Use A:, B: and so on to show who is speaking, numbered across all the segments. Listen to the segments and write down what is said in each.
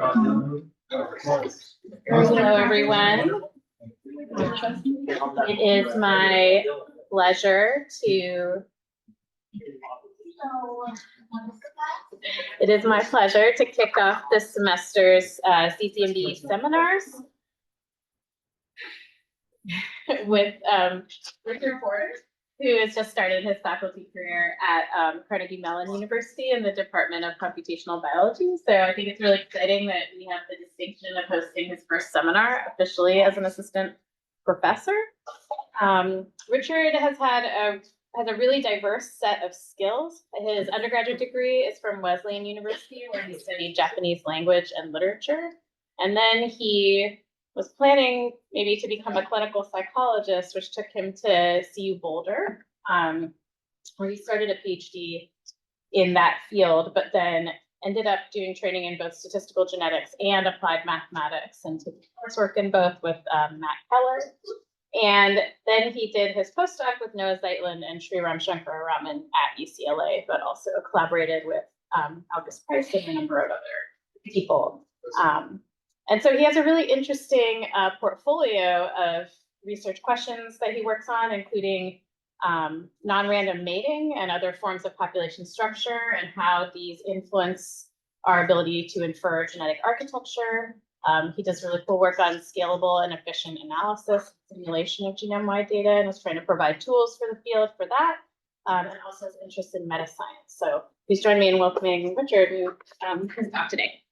A: Hello, everyone. It is my pleasure to kick off this semester's CCMB seminars with Richard Porter, who has just started his faculty career at Carnegie Mellon University in the Department of Computational Biology. So I think it's really exciting that we have the distinction of hosting his first seminar officially as an assistant professor. Richard has had a really diverse set of skills. His undergraduate degree is from Wesleyan University, where he studied Japanese language and literature. And then he was planning maybe to become a clinical psychologist, which took him to CU Boulder, where he started a PhD in that field, but then ended up doing training in both statistical genetics and applied mathematics, and took coursework in both with Matt Keller. And then he did his postdoc with Noah Zeitlin and Sri Ramshankar-Raman at UCLA, but also collaborated with August Price and a number of other people. And so he has a really interesting portfolio of research questions that he works on, including non-random mating and other forms of population structure and how these influence our ability to infer genetic architecture. He does really cool work on scalable and efficient analysis, simulation of genome-wide data, and is trying to provide tools for the field for that, and also has interest in meta-science. So please join me in welcoming Richard, who has talked today.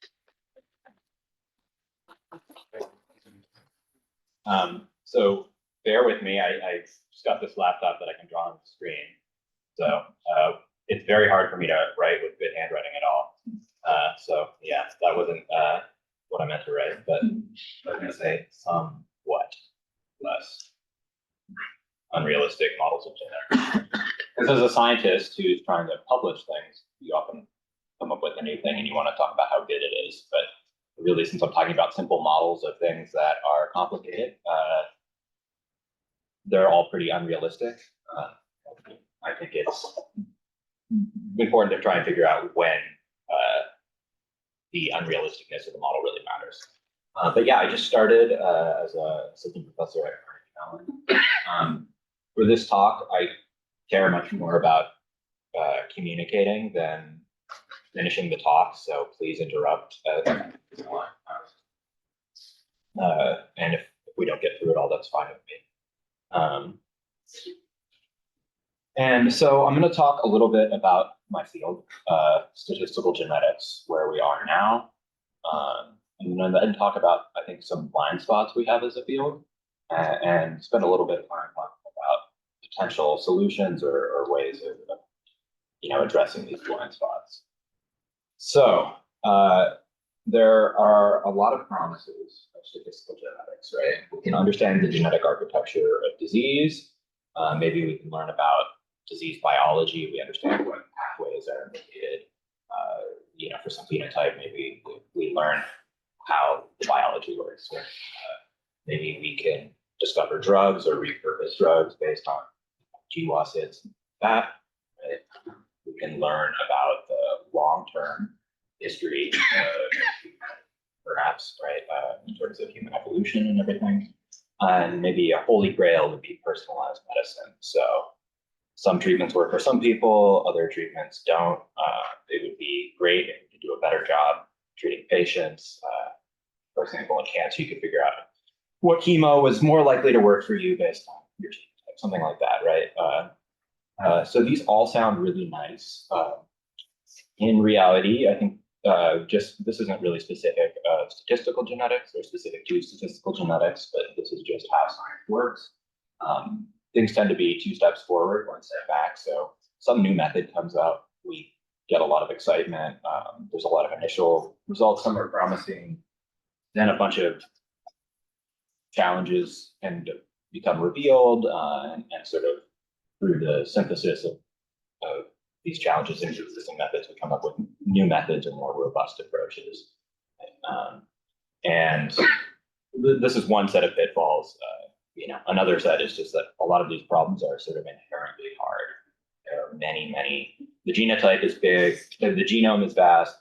B: So bear with me, I just got this laptop that I can draw on the screen. So it's very hard for me to write with good handwriting at all. So yeah, that wasn't what I meant to write, but I was gonna say somewhat less unrealistic models of genetics. Because as a scientist who's trying to publish things, you often come up with a new thing and you want to talk about how good it is, but really, since I'm talking about simple models of things that are complicated, they're all pretty unrealistic. I think it's important to try and figure out when the unrealisticness of the model really matters. But yeah, I just started as an assistant professor at Carnegie Mellon. For this talk, I care much more about communicating than finishing the talk, so please interrupt and if we don't get through it all, that's fine with me. And so I'm going to talk a little bit about my field, statistical genetics, where we are now, and then talk about, I think, some blind spots we have as a field, and spend a little bit of time talking about potential solutions or ways of addressing these blind spots. So there are a lot of promises of statistical genetics, right? We can understand the genetic architecture of disease. Maybe we can learn about disease biology. We understand what pathways are mediated. For some phenotype, maybe we learn how the biology works. Right? Maybe we can discover drugs or repurpose drugs based on GWAS hits that. Right? We can learn about the long-term history, perhaps, right, in terms of human evolution and everything. And maybe a holy grail would be personalized medicine. So some treatments work for some people, other treatments don't. It would be great if you could do a better job treating patients. For example, in cancer, you could figure out what chemo was more likely to work for you based on your genotype, something like that, right? So these all sound really nice. In reality, I think this isn't really specific of statistical genetics or specific to statistical genetics, but this is just how science works. Things tend to be 2 steps forward, 1 step back. So some new method comes out, we get a lot of excitement. There's a lot of initial results, some are promising. Then a bunch of challenges can become revealed, and sort of through the synthesis of these challenges into existing methods, we come up with new methods or more robust approaches. And this is one set of pitfalls. Another set is just that a lot of these problems are sort of inherently hard. There are many. The genotype is big, the genome is vast,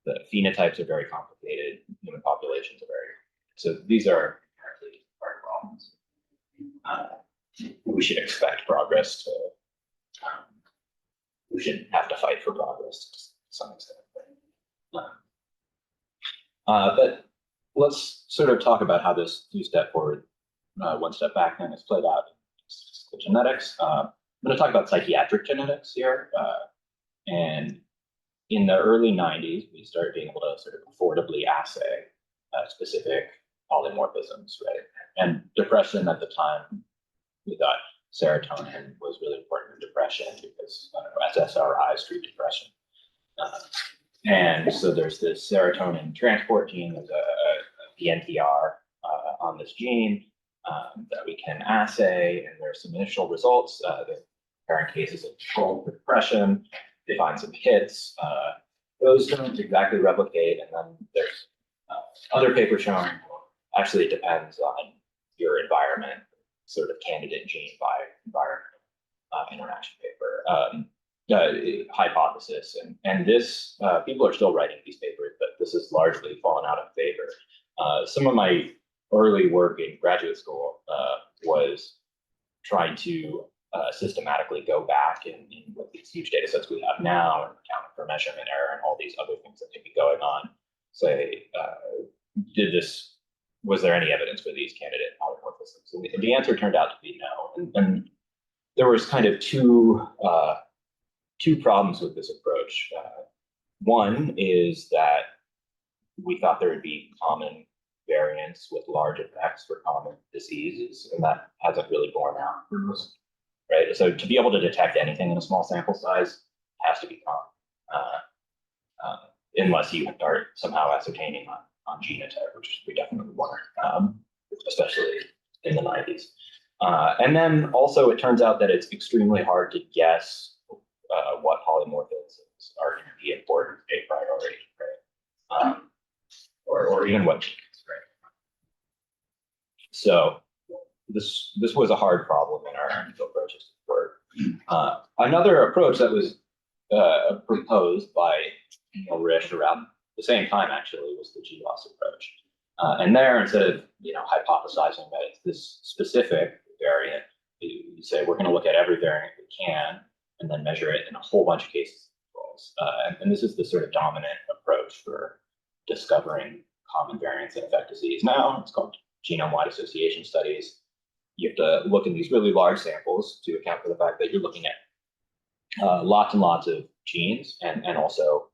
B: the phenotypes are very complicated, human populations are very, so these are inherently hard problems. We should expect progress to, we shouldn't have to fight for progress to some extent. But let's sort of talk about how this two-step forward, one step back then is played out in statistical genetics. I'm going to talk about psychiatric genetics here. And in the early 90s, we started being able to sort of affordably assay specific polymorphisms, right? And depression at the time, we thought serotonin was really important in depression because SSRIs treat depression. And so there's this serotonin transport gene, there's a PNTR on this gene that we can assay, and there's some initial results. The current cases of control for depression, they find some hits. Those don't exactly replicate, and then there's other papers showing, actually it depends on your environment, sort of candidate gene by environment interaction paper. Hypothesis, and this, people are still writing these papers, but this has largely fallen out of favor. Some of my early work in graduate school was trying to systematically go back and with these huge data sets we have now and account for measurement error and all these other things that could be going on, say, was there any evidence for these candidate polymorphisms? And the answer turned out to be no. And there was kind of two problems with this approach. One is that we thought there would be common variance with large effects for common diseases, and that hasn't really borne out for most, right? So to be able to detect anything in a small sample size has to be common, unless you are somehow ascertaining on genotype, which we definitely weren't, especially in the 90s. And then also it turns out that it's extremely hard to guess what polymorphisms are going to be important a priority, right? Or even what genes, right? So this was a hard problem in our initial approaches to work. Another approach that was proposed by Neil Risch around the same time actually was the GWAS approach. And there, instead of hypothesizing that it's this specific variant, you say we're going to look at every variant we can and then measure it in a whole bunch of cases. And this is the sort of dominant approach for discovering common variants that affect disease now. It's called genome-wide association studies. You have to look in these really large samples to account for the fact that you're looking at lots and lots of genes, and also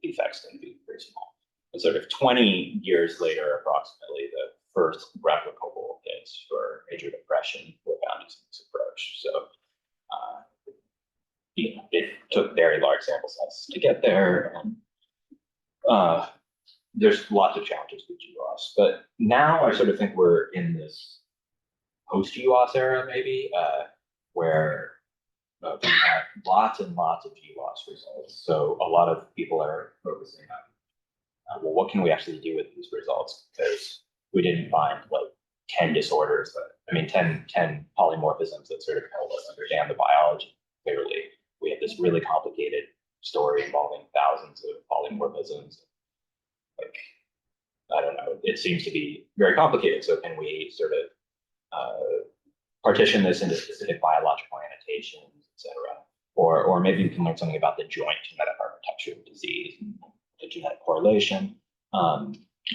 B: defects can be pretty small. And sort of 20 years later, approximately, the first replicable hits for major depression were found using this approach. So it took very large sample sizes to get there, and there's lots of challenges with GWAS. But now I sort of think we're in this post-GWAS era, maybe, where we have lots and lots of GWAS results. So a lot of people are focusing on, well, what can we actually do with these results? Because we didn't find like 10 disorders, but 10 polymorphisms that sort of help us understand the biology clearly. We have this really complicated story involving thousands of polymorphisms. Like, I don't know, it seems to be very complicated. So can we sort of partition this into specific biological annotations, et cetera? Or maybe we can learn something about the joint genetic architecture of disease, and the genetic correlation.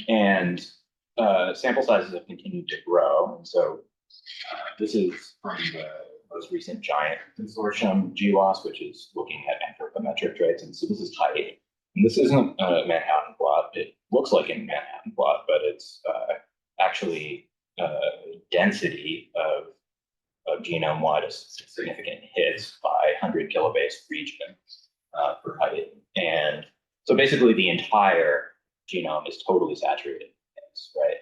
B: And sample sizes have continued to grow. And so this is from the most recent giant consortium, GWAS, which is looking at anthropometric traits. And so this is height. And this isn't a Manhattan plot. It looks like a Manhattan plot, but it's actually density of genome-wide significant hits by 100 kilobase region for height. And so basically the entire genome is totally saturated in hits, right?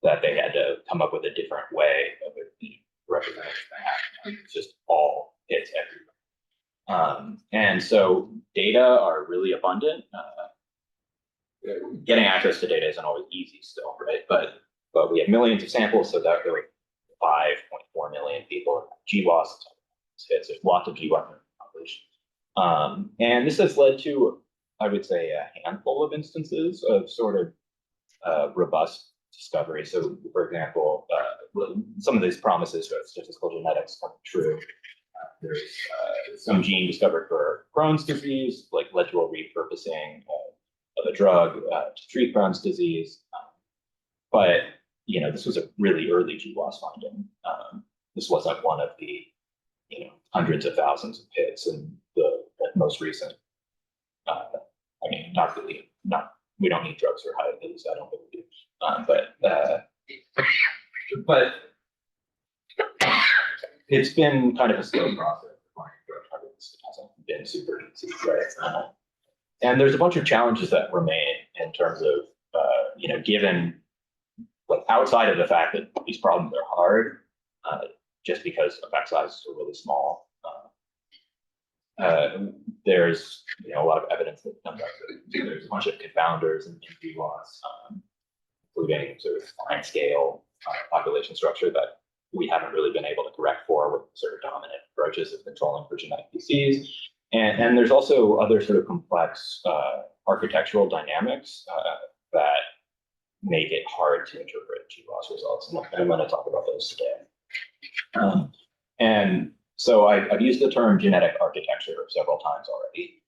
B: That they had to come up with a different way of representing that. It's just all hits everywhere. And so data are really abundant. Getting access to data isn't always easy still, right? But we have millions of samples, so that there were 5.4 million people. GWAS hits. There's lots of GWAS published. And this has led to I would say, a handful of instances of sort of robust discovery. So, for example, some of these promises of statistical genetics come true. There's some gene discovered for Crohn's disease, like led to a repurposing of a drug to treat Crohn's disease. But this was a really early GWAS finding. This wasn't one of the hundreds of thousands of hits in the most recent. I mean, not really. We don't need drugs for high disease. I don't think we do. But it's been kind of a slow process. It hasn't been super easy, right? And there's a bunch of challenges that were made in terms of, given like outside of the fact that these problems are hard, just because effect sizes are really small. There's a lot of evidence that comes out that there's a bunch of confounders in GWAS, including sort of fine scale population structure that we haven't really been able to correct for with sort of dominant approaches of controlling for genetic disease. And there's also other sort of complex architectural dynamics that make it hard to interpret GWAS results. And I'm going to talk about those today. And so I've used the term genetic architecture several times already.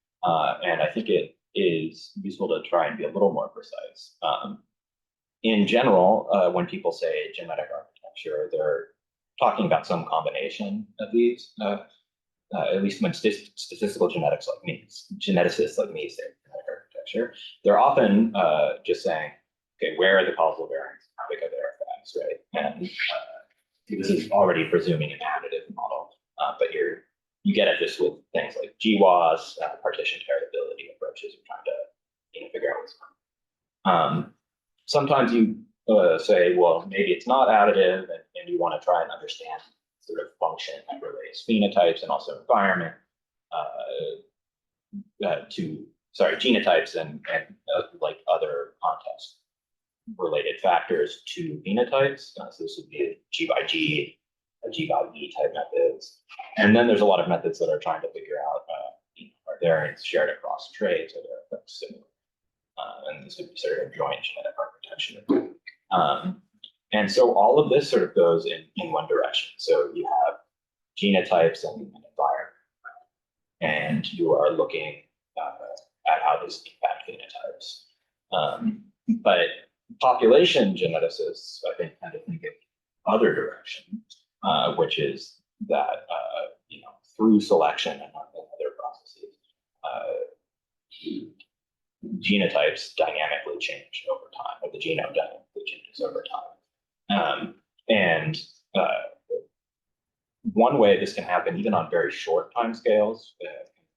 B: And I think it is useful to try and be a little more precise. In general, when people say genetic architecture, they're talking about some combination of these, at least when statistical geneticists like me say genetic architecture, they're often just saying, okay, where are the causal variants? How big are their effects, right? And this is already presuming an additive model, but you get at this with things like GWAS, partitioned heritability approaches. You're trying to figure out what's going on. Sometimes you say, well, maybe it's not additive, and you want to try and understand sort of function that relates phenotypes and also environment genotypes and like other context related factors to phenotypes. So this would be G by G, G by E type methods. And then there's a lot of methods that are trying to figure out are variants shared across traits, are their effects similar? And this would be sort of joint genetic architecture. And so all of this sort of goes in one direction. So you have genotypes and environment, and you are looking at how these impact phenotypes. But population geneticists, I think, tend to think of other direction, which is that through selection and other processes, genotypes dynamically change over time, or the genome dynamically changes over time. And one way this can happen, even on very short time scales,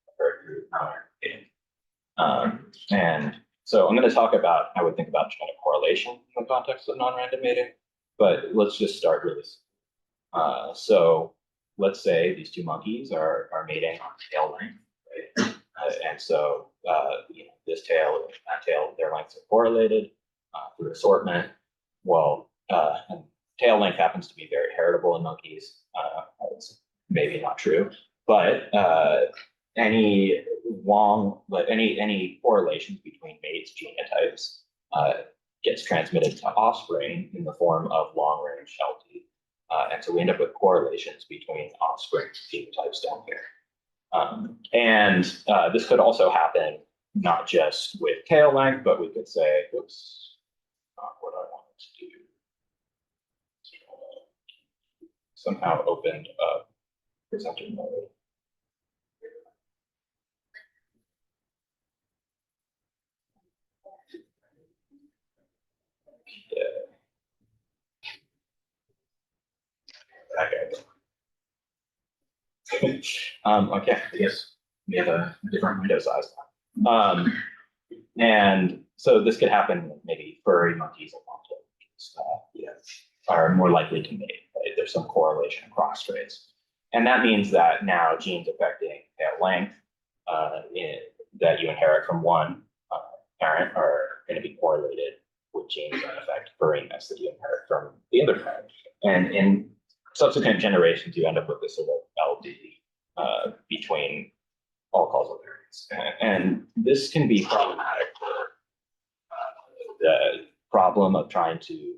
B: compared to non-randomating. And so I'm going to talk about how we think about genetic correlation in the context of non-randomating, but let's just start really simple. So let's say these two monkeys are mating on tail length, right? And so this tail and that tail, their lengths are correlated through assortment. Well, and tail length happens to be very heritable in monkeys. It's maybe not true, but any correlations between mates genotypes gets transmitted to offspring in the form of long-range LT. And so we end up with correlations between offspring phenotypes down here. And this could also happen not just with tail length, but we could say, oops, not what I wanted to do. Somehow opened up presenter mode. Okay. Okay, I guess we have a different window size. And so this could happen with maybe furry monkeys and monkeys, are more likely to mate, right? There's some correlation across traits. And that means that now genes affecting tail length that you inherit from one parent are going to be correlated with genes that affect furriness that you inherit from the other parent. And in subsequent generations, you end up with this sort of LD between all causal variants. variance. And this can be problematic for the problem of trying to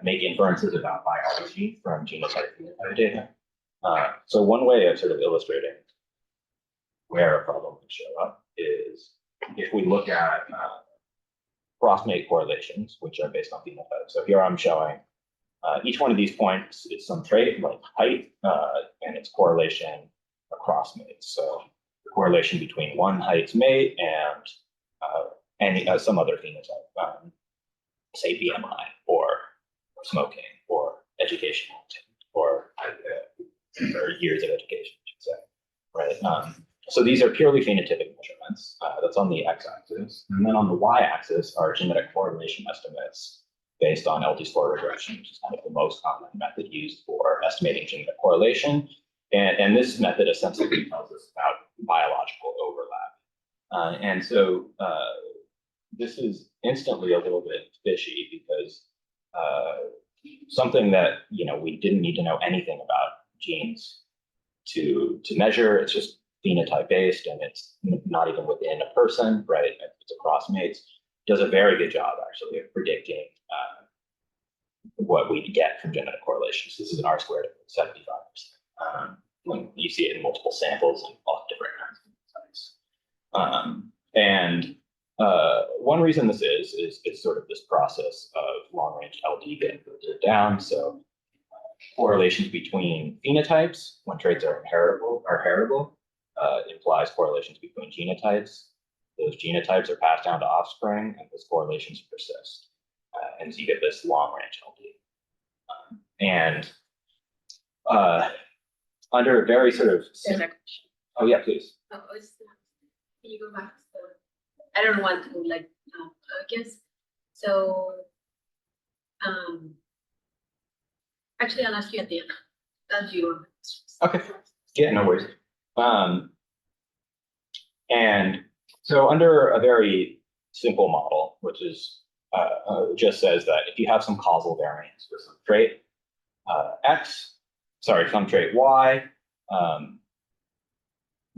B: make inferences about biology from genotype phenotype data. So one way of sort of illustrating where a problem can show up is if we look at crossmate correlations, which are based on phenotype. So here I'm showing each one of these points is some trait like height and its correlation across mates. So the correlation between one height's mate and some other phenotype, say BMI or smoking or educational or years of education, I should say, right? So these are purely phenotypic measurements. That's on the x-axis. And then on the y-axis are genetic correlation estimates based on LT-score regression, which is kind of the most common method used for estimating genetic correlation. And this method essentially tells us about biological overlap. And so this is instantly a little bit fishy because something that we didn't need to know anything about genes to measure. It's just phenotype based, and it's not even within a person, right? It's across mates. Does a very good job actually of predicting what we get from genetic correlations. This is an R-squared of 75%. When you see it in multiple samples and all different kinds of studies. And one reason this is sort of this process of long-range LD getting filtered down. So correlations between phenotypes when traits are heritable implies correlations between genotypes. Those genotypes are passed down to offspring, and those correlations persist. And so you get this long-range LD. Under a very sort of...
C: There's a question.
B: Oh, yeah, please.
C: Can you go back to I don't want to I guess so. Actually, I'll ask you at the end. That's you.
B: Okay. Yeah, no worries. And so under a very simple model, which is just says that if you have some causal variance for some trait some trait Y,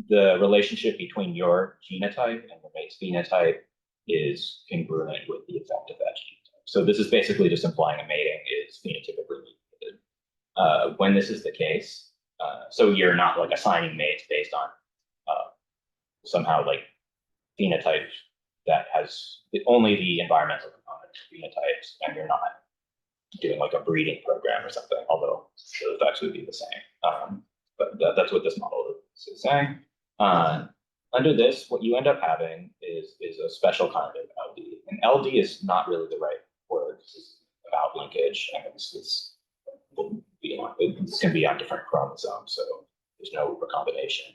B: the relationship between your genotype and the mate's phenotype is congruent with the effect of that genotype. So this is basically just implying a mating is phenotypically mediated. When this is the case, so you're not like assigning mates based on somehow like phenotype that has only the environmental component of phenotypes, and you're not doing like a breeding program or something, although the effects would be the same. But that's what this model is saying. Under this, what you end up having is a special kind of LD. And LD is not really the right word. This is about linkage, and it's going to be on different chromosomes, so there's no recombination.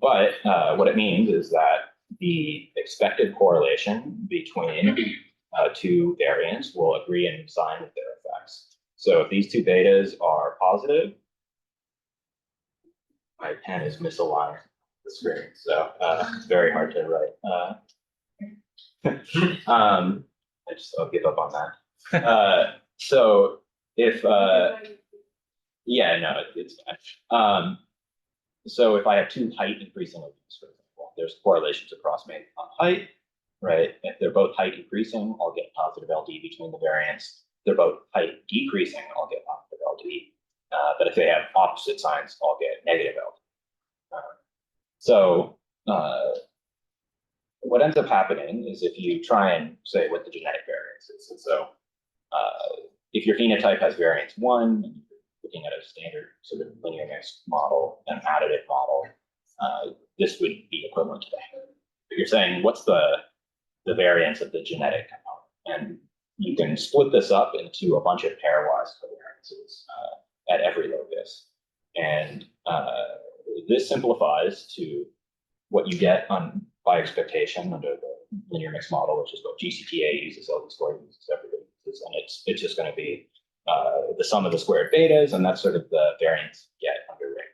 B: But what it means is that the expected correlation between two variants will agree in sign with their effects. So if these two betas are positive, my pen is misaligned the screen, so it's very hard to write. I'll give up on that. So if yeah, no, it's fine. So if I have two height increasing obliques, for example, there's correlations across mate on height, right? If they're both height increasing, I'll get positive LD between the variants. If they're both height decreasing, I'll get positive LD. But if they have opposite signs, I'll get negative LD. So what ends up happening is if you try and say what the genetic variance is, and so if your phenotype has variance 1, and you're looking at a standard sort of linear mixed model, an additive model, this would be equivalent to that. But you're saying what's the variance of the genetic component, and you can split this up into a bunch of pairwise covariances at every locus, and this simplifies to what you get by expectation under the linear mixed model, which is what GCTA uses, LT-score uses, everybody uses, and it's just going to be the sum of the squared betas, and that's sort of the variance you get under ring.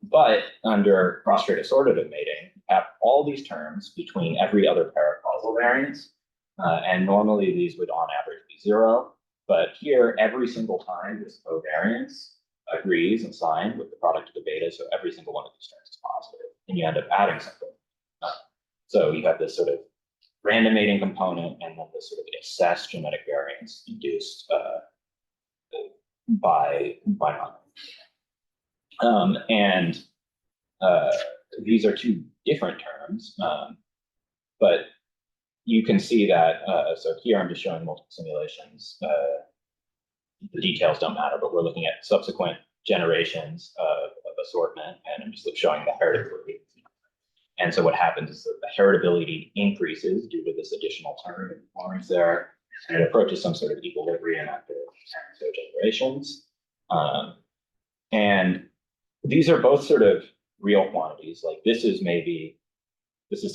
B: But under cross-trait assortative mating, you have all these terms between every other pair of causal variants, and normally these would on average be 0. But here, every single time this covariance agrees and signed with the product of the beta, so every single one of these terms is positive, and you end up adding something. So you have this sort of randomating component, and then this sort of excess genetic variance induced by non. And these are two different terms, but you can see that, so here I'm just showing multiple simulations. The details don't matter, but we're looking at subsequent generations of assortment, and I'm just showing the heritability. And so what happens is that the heritability increases due to this additional term that forms there, and it approaches some sort of equilibrium after generations. And these are both sort of real quantities. Like this is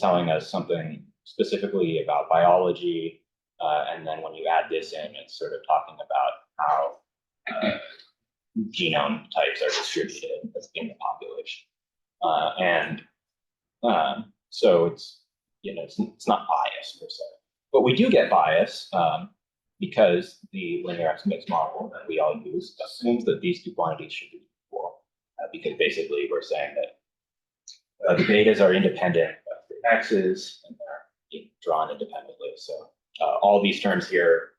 B: telling us something specifically about biology, and then when you add this in, it's sort of talking about how genome types are distributed in the population. So it's, it's not bias per se, but we do get bias because the linear X mixed model that we all use assumes that these two quantities should be equal, because basically we're saying that the betas are independent of the x's and they're drawn independently. So all these terms here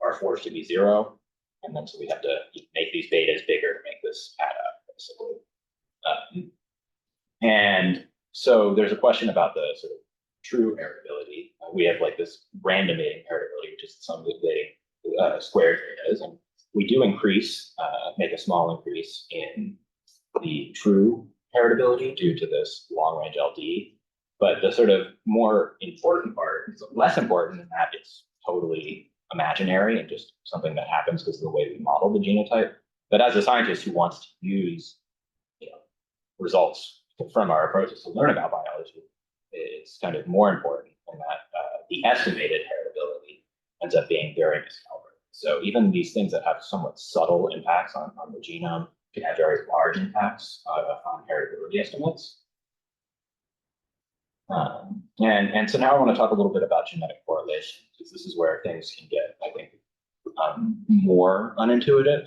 B: are forced to be 0. And then so we have to make these betas bigger to make this add up, basically. And so there's a question about the sort of true heritability. We have like this randomating heritability, which is some of the squared betas. And we do make a small increase in the true heritability due to this long range LD. But the sort of more important part, is less important than that, it's totally imaginary and just something that happens because of the way we model the genotype. But as a scientist who wants to use results from our approaches to learn about biology, it's kind of more important in that the estimated heritability ends up being very miscalibrated. So even these things that have somewhat subtle impacts on the genome can have very large impacts on heritability estimates. And so now I want to talk a little bit about genetic correlation, because this is where things can get, I think, more unintuitive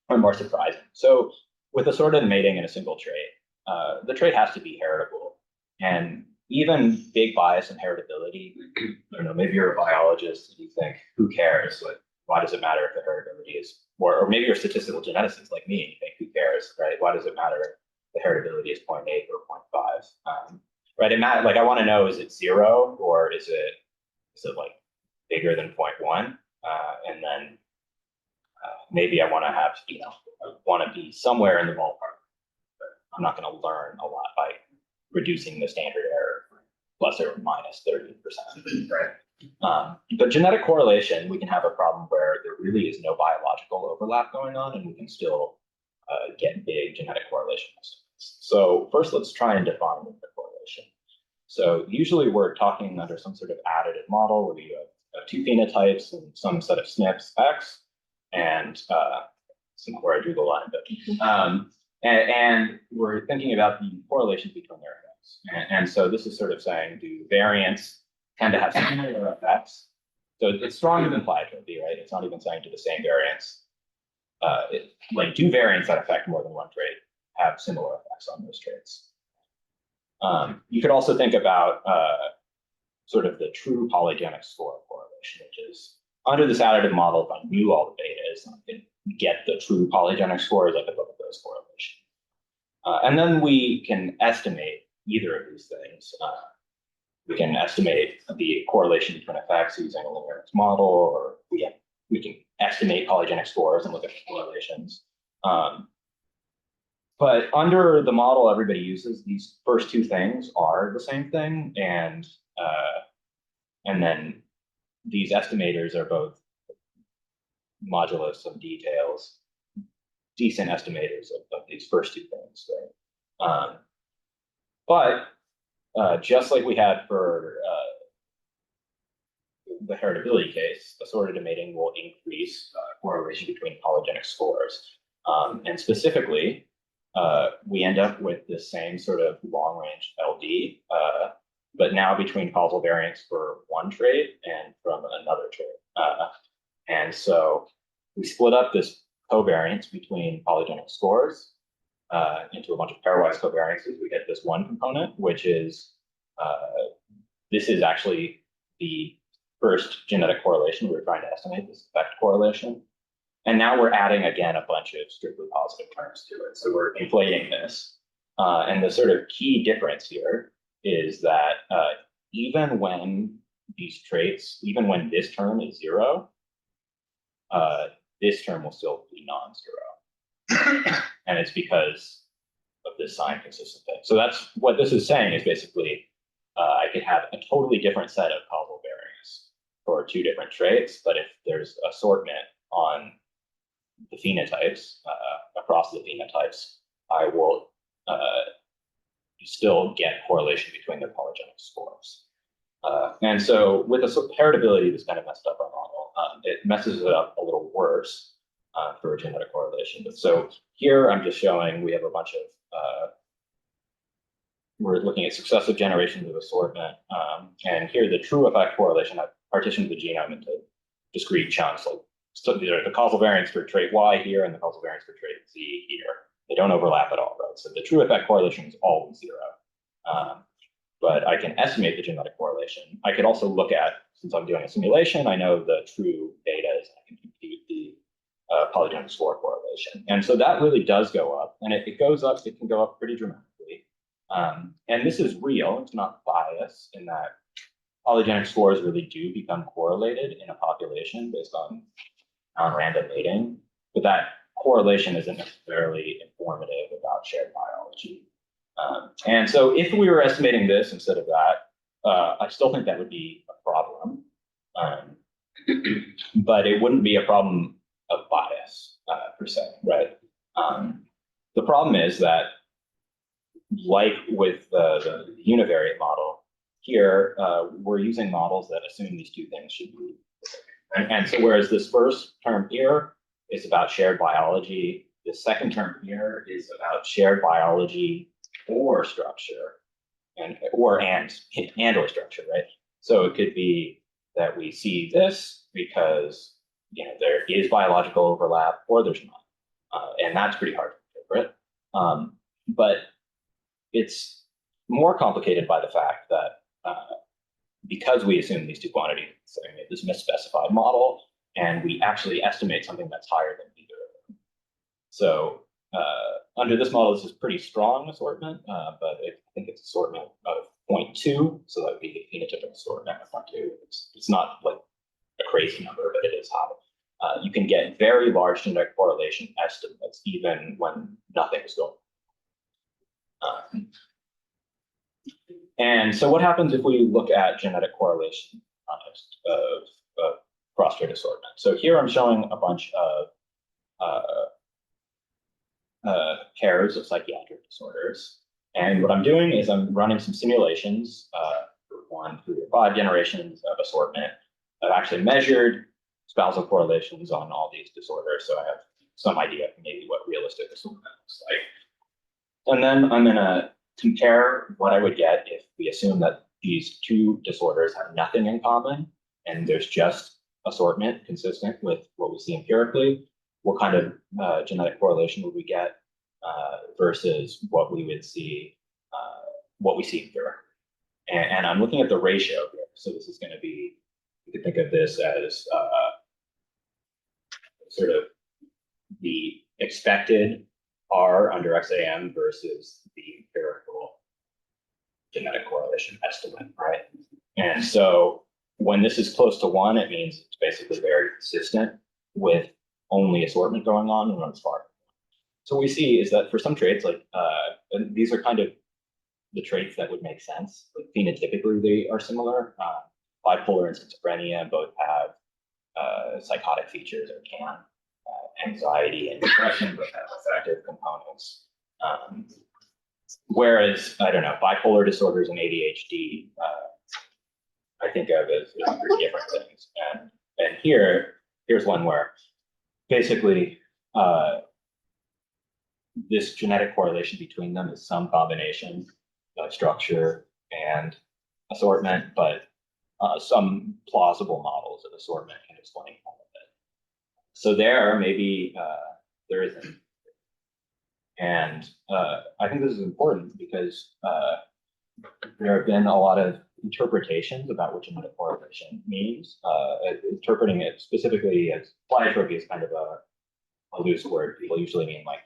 B: or more surprising. So with assortative mating in a single trait, the trait has to be heritable. And even big bias in heritability, I don't know, maybe you're a biologist and you think, who cares? Like, why does it matter if the heritability is, or maybe you're a statistical geneticist like me and you think, who cares, right? Why does it matter if the heritability is 0.8 or 0.5? Right, it matters. Like, I want to know, is it 0 or is it like bigger than 0.1? And then maybe I want to have, I want to be somewhere in the ballpark, but I'm not going to learn a lot by reducing the standard error plus or minus 30%. Right. But genetic correlation, we can have a problem where there really is no biological overlap going on, and we can still get big genetic correlation estimates. So first, let's try and define the correlation. So usually we're talking under some sort of additive model where you have two phenotypes and some set of SNPs X, and where I drew the line, but and we're thinking about the correlation between their effects. And so this is sort of saying, do variants tend to have similar effects? So it's stronger than pleiotropy, right? It's not even saying do the same variants. Like, do variants that affect more than one trait have similar effects on those traits? You could also think about sort of the true polygenic score correlation, which is under this additive model, if I knew all the betas, I could get the true polygenic scores, I could look at those correlations. And then we can estimate either of these things. We can estimate the correlation between effects using a linear X model, or we can estimate polygenic scores and look at correlations. But under the model everybody uses, these first two things are the same thing, and then these estimators are both modulus of details, decent estimators of these first two things. Right? But just like we had for the heritability case, assortative mating will increase correlation between polygenic scores. And specifically, we end up with the same sort of long-range LD, but now between causal variants for one trait and from another trait. And so we split up this covariance between polygenic scores into a bunch of pairwise covariances, we get this one component, which is, this is actually the first genetic correlation we're trying to estimate, this effect correlation. And now we're adding, again, a bunch of strictly positive terms to it. So we're inflating this. And the sort of key difference here is that even when these traits, even when this term is 0, this term will still be non-zero. And it's because of this sign consistent thing. So that's what this is saying is basically, I could have a totally different set of causal variance for 2 different traits, but if there's assortment on the phenotypes, across the phenotypes, I will still get correlation between their polygenic scores. And so with heritability, this kind of messed up our model. It messes it up a little worse for genetic correlation. But so here I'm just showing we have a bunch of, we're looking at successive generations of assortment. And here the true effect correlation, I've partitioned the genome into discrete chunks. Like, so the causal variance for trait Y here and the causal variance for trait Z here. They don't overlap at all, right? So the true effect correlation is always 0. But I can estimate the genetic correlation. I could also look at, since I'm doing a simulation, I know the true data is I can compute the polygenic score correlation. And so that really does go up, and it goes up, it can go up pretty dramatically. And this is real, it's not bias in that polygenic scores really do become correlated in a population based on non-random mating, but that correlation isn't necessarily informative about shared biology. And so if we were estimating this instead of that, I still think that would be a problem, but it wouldn't be a problem of bias per se, right? The problem is that, like with the univariate model, here we're using models that assume these 2 things should be. And so whereas this first term here is about shared biology, the second term here is about shared biology or structure, or structure, right? So it could be that we see this because there is biological overlap or there's not, and that's pretty hard to interpret. But it's more complicated by the fact that because we assume these 2 quantities, so we made this misspecified model, and we actually estimate something that's higher than either of them. So under this model, this is pretty strong assortment, but I think it's assortment of 0.2, so that would be the phenotypic assortment of 0.2. It's not like a crazy number, but it is high. You can get very large genetic correlation estimates even when nothing is going on. And so what happens if we look at genetic correlation context of cross-trait assortment? So here I'm showing a bunch of pairs of psychiatric disorders. And what I'm doing is I'm running some simulations for 1 through 5 generations of assortment. I've actually measured spousal correlations on all these disorders, so I have some idea of maybe what realistic assortment looks like. And then I'm going to compare what I would get if we assume that these 2 disorders have nothing in common, and there's just assortment consistent with what we see empirically. What kind of genetic correlation would we get versus what we would see, what we see empirically? And I'm looking at the ratio here. So this is going to be, you could think of this as sort of the expected R under XAM versus the empirical genetic correlation estimate, right? And so when this is close to 1, it means it's basically very consistent with only assortment going on, and when it's far. So what we see is that for some traits, like and these are kind of the traits that would make sense. Like phenotypically, they are similar. Bipolar and schizophrenia both have psychotic features, or can. Anxiety and depression both have affective components. Whereas, I don't know, bipolar disorders and ADHD, I think of as pretty different things. And here's one where basically this genetic correlation between them is some combination of structure and assortment, but some plausible models of assortment can explain all of it. So there, maybe there isn't. And I think this is important because there have been a lot of interpretations about what genetic correlation means. Interpreting it specifically as pleiotropy is kind of a loose word. People usually mean like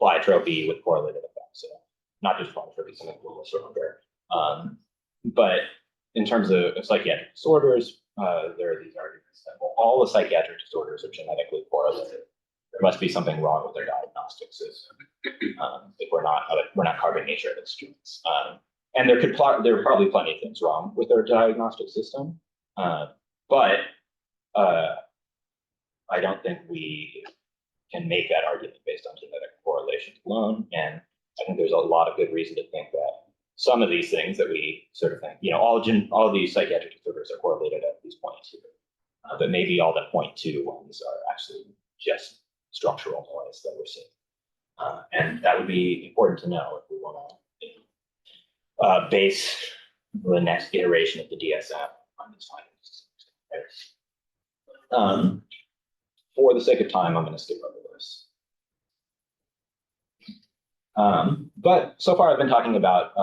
B: pleiotropy with correlated effects. So not just pleiotropy, something a little stronger. But in terms of psychiatric disorders, there are these arguments that, well, all the psychiatric disorders are genetically correlated. There must be something wrong with their diagnostic system if we're not carving nature of its genes. And there are probably plenty of things wrong with their diagnostic system, but I don't think we can make that argument based on genetic correlations alone. And I think there's a lot of good reason to think that some of these things that we sort of think, all of these psychiatric disorders are correlated at these points here, but maybe all the 0.2 ones are actually just structural noise that we're seeing. And that would be important to know if we want to base the next iteration of the DSM on these findings. For the sake of time, I'm going to skip over this. But so far I've been talking about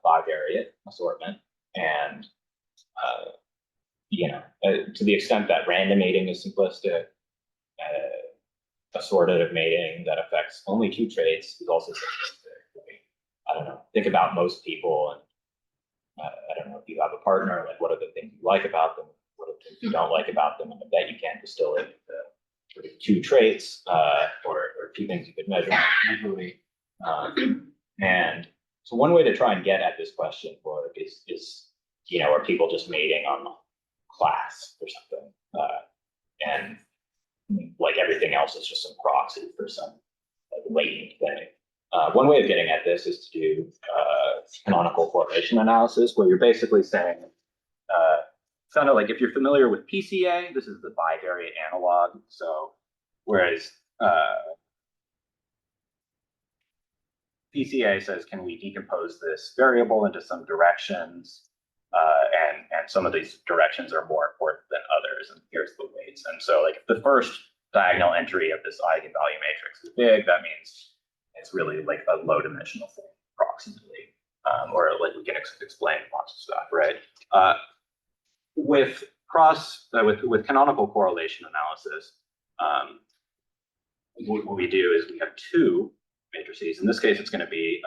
B: bivariate assortment and, to the extent that random mating is simplistic, assortative mating that affects only 2 traits is also simplistic. I don't know, think about most people, and I don't know if you have a partner, like what are the things you like about them, what are the things you don't like about them, and I bet you can't distill it into 2 traits or 2 things you could measure easily. And so one way to try and get at this question is are people just mating on class or something? And like everything else is just some proxy for some latent thing. One way of getting at this is to do canonical correlation analysis, where you're basically saying, kind of like if you're familiar with PCA, this is the bivariate analog. So whereas PCA says, can we decompose this variable into some directions? And some of these directions are more important than others, and here's the weights. And so like if the first diagonal entry of this eigenvalue matrix is big, that means it's really like a low dimensional thing, approximately, or like we can explain lots of stuff, right? With canonical correlation analysis, what we do is we have 2 matrices. In this case, it's going to be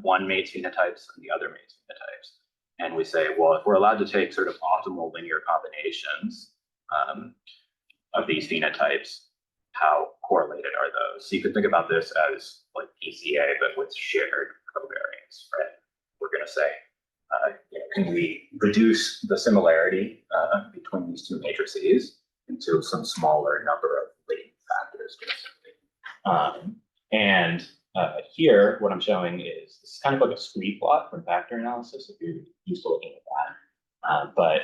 B: one mate's phenotypes and the other mate's phenotypes. And we say, well, if we're allowed to take sort of optimal linear combinations of these phenotypes, how correlated are those? So you could think about this as like PCA, but with shared covariance, right? We're going to say, can we reduce the similarity between these 2 matrices into some smaller number of latent factors, basically. Here, what I'm showing is this is kind of like a scree plot from factor analysis, if you're used to looking at that. But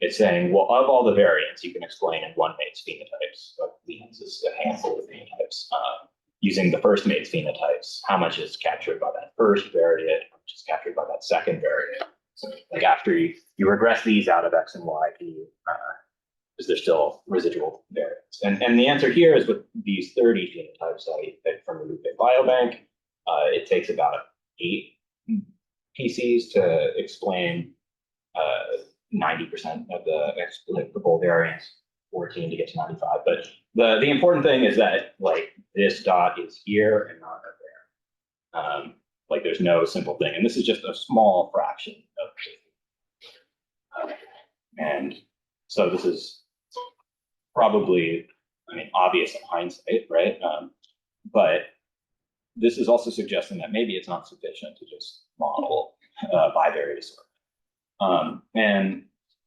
B: it's saying, well, of all the variants you can explain in one mate's phenotypes, but is a handful of phenotypes. Using the first mate's phenotypes, how much is captured by that first variant, how much is captured by that second variant? So, like after you regress these out of X and Y, is there still residual variance? And the answer here is with these 30 phenotypes I picked from the UK Biobank, it takes about 8 PCs to explain 90% of the explicable variance, 14 to get to 95. But the important thing is that like this dot is here and not up there. Like there's no simple thing, and this is just a small fraction of and so this is probably, obvious in hindsight, right? But this is also suggesting that maybe it's not sufficient to just model bivariate assortment. And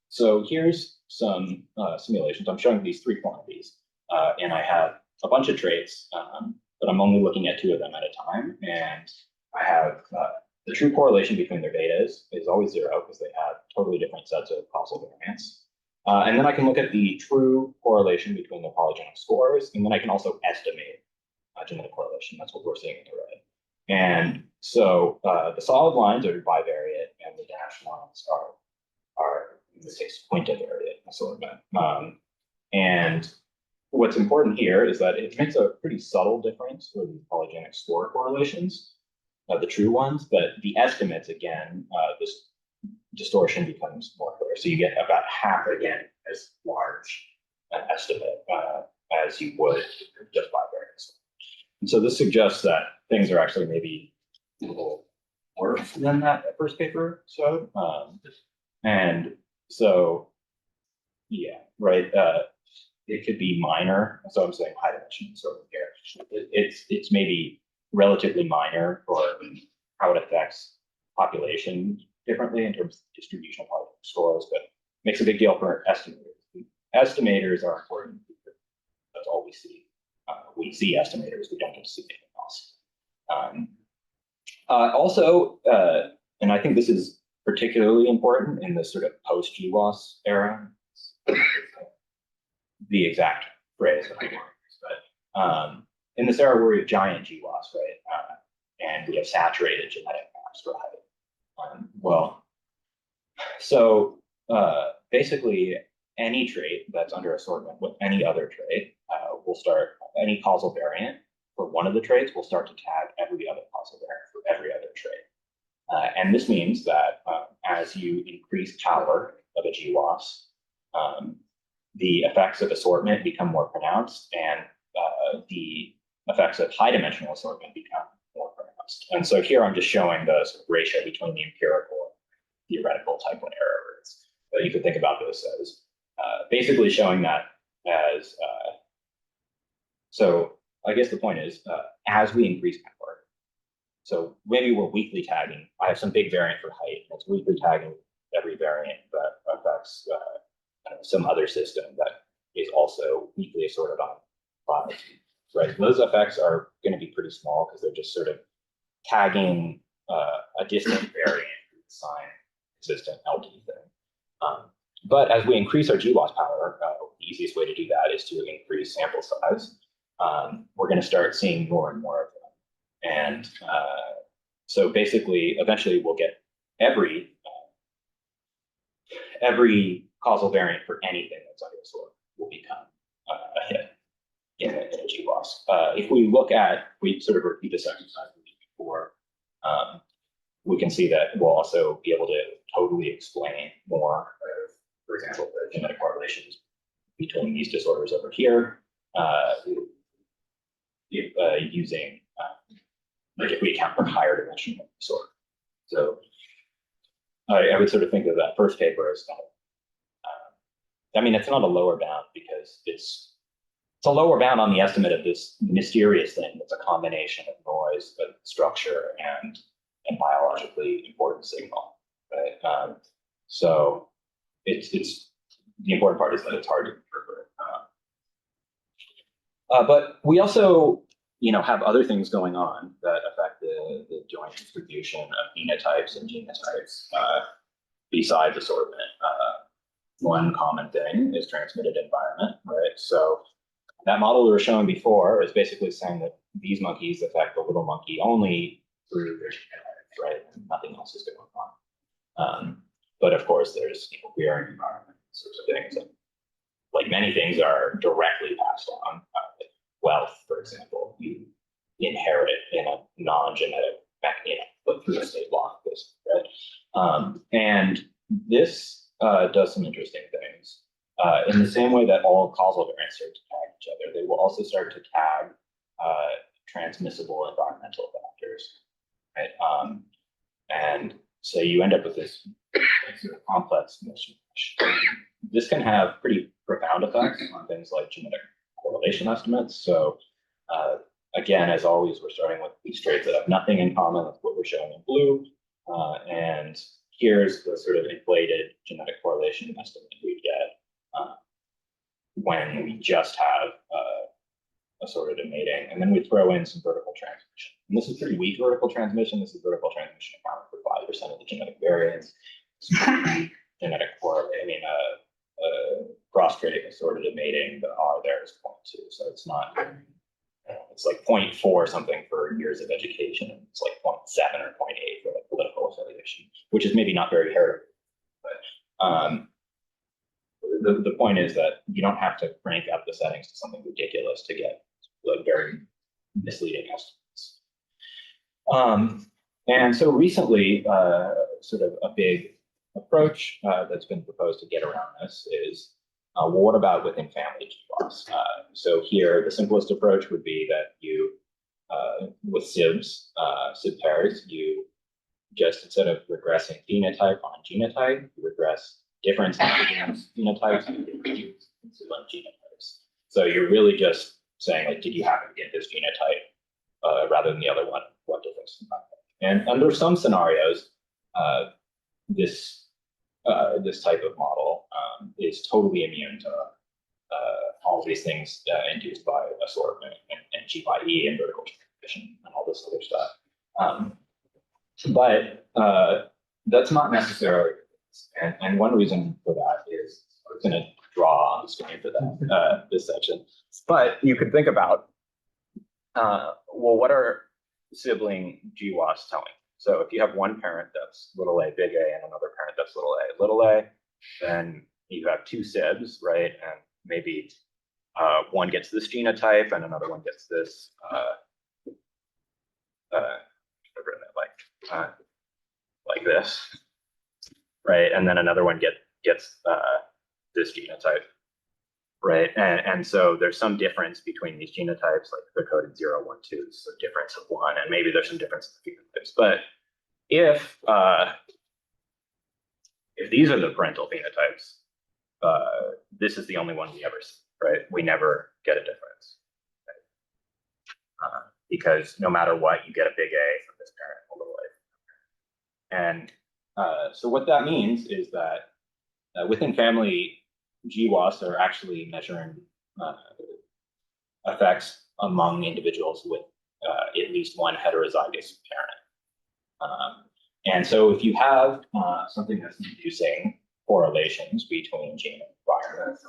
B: so here's some simulations. I'm showing these 3 quantities, and I have a bunch of traits, but I'm only looking at 2 of them at a time. And I have the true correlation between their betas is always 0 because they have totally different sets of causal variance. And then I can look at the true correlation between their polygenic scores, and then I can also estimate genetic correlation. That's what we're seeing in the red. And so the solid lines are bivariate, and the dashed lines are in this case quintavariate assortment. And what's important here is that it makes a pretty subtle difference for the polygenic score correlations, the true ones, but the estimates, again, this distortion becomes more clear. So you get about half again as large an estimate as you would just by variance. And so this suggests that things are actually maybe a little worse than that first paper showed. And so, yeah, right. It could be minor. So I'm saying high dimension sort of here. It's maybe relatively minor for how it affects population differently in terms of distributional scores, but makes a big deal for estimators. Estimators are important because that's all we see. We see estimators, we don't get to see anything else. Also, and I think this is particularly important in this sort of post-GWAS era, the exact phrase that I want, but in this era where we have giant GWAS, right, and we have saturated genetic maps, right? Well, so basically any trait that's under assortment with any other trait will start, any causal variant for one of the traits will start to tag every other causal variant for every other trait. And this means that as you increase power of a GWAS, the effects of assortment become more pronounced, and the effects of high dimensional assortment become more pronounced. And so here I'm just showing the sort of ratio between the empirical and theoretical type 1 errors. So you could think about this as basically showing that as, so I guess the point is, as we increase power, so maybe we're weakly tagging, I have some big variant for height, and it's weakly tagging every variant that affects some other system that is also weakly assorted on five, right? Those effects are going to be pretty small because they're just sort of tagging a distant variant with the sign consistent LT thing. But as we increase our GWAS power, the easiest way to do that is to increase sample size. We're going to start seeing more and more of them. And so basically, eventually we'll get every causal variant for anything that's under sort will become a hit in a GWAS. If we look at, we sort of repeat this exercise before, we can see that we'll also be able to totally explain more of, for example, the genetic correlations between these disorders over here, using, like if we account for higher dimensional disorder. So I would sort of think of that first paper as kind of, I mean, it's not a lower bound because it's a lower bound on the estimate of this mysterious thing that's a combination of noise, but structure and biologically important signal, right? So it's the important part is that it's hard to interpret. But we also, have other things going on that affect the joint distribution of phenotypes and genotypes besides assortment. One common thing is transmitted environment, right? So that model we were showing before is basically saying that these monkeys affect the little monkey only through their genetics, right? And nothing else is going on. But of course, there's rearing environment, sorts of things. And like many things are directly passed on. Wealth, for example, you inherit in a non-genetic mechanism, but through a state law, right? And this does some interesting things. In the same way that all causal variants start to tag each other, they will also start to tag transmissible environmental factors, right? And so you end up with this sort of complex mishmash. This can have pretty profound effects on things like genetic correlation estimates. So again, as always, we're starting with these traits that have nothing in common with what we're showing in blue. And here's the sort of inflated genetic correlation estimate we get when we just have assortative mating. And then we throw in some vertical transmission. And this is pretty weak vertical transmission. This is vertical transmission accounting for 5% of the genetic variance. Genetic correlation, cross-trait assortative mating, the R there is 0.2. So it's not, it's like 0.4 something for years of education. And it's like 0.7 or 0.8 for like political affiliation, which is maybe not very heritable. But the point is that you don't have to crank up the settings to something ridiculous to get like very misleading estimates. And so recently, sort of a big approach that's been proposed to get around this is, well, what about within family GWAS? So here, the simplest approach would be that you, with SIBs, SIB pairs, you just, instead of regressing phenotype on genotype, you regress difference in phenotypes and difference on genotypes. So you're really just saying, like, did you happen to get this genotype rather than the other one? What difference? And under some scenarios, this type of model is totally immune to all these things induced by assortment and GYE and vertical transmission and all this other stuff. But that's not necessarily, and one reason for that is, I was going to draw on the screen for that, this section. But you could think about, well, what are sibling GWAS telling? So if you have one parent that's little a, big A, and another parent that's little a, then you have two SIBs, right? And maybe one gets this genotype and another one gets this, I've written it like this, right? And then another one gets this genotype, right? And so there's some difference between these genotypes, like they're coded 0, 1, 2, so difference of 1, and maybe there's some difference in the phenotypes. But if these are the parental phenotypes, this is the only one we ever see, right? We never get a difference, right? Because no matter what, you get a big A from this parent, a little a. And so what that means is that within family, GWAS are actually measuring effects among individuals with at least one heterozygous parent. And so if you have something that's inducing correlations between gene and environment,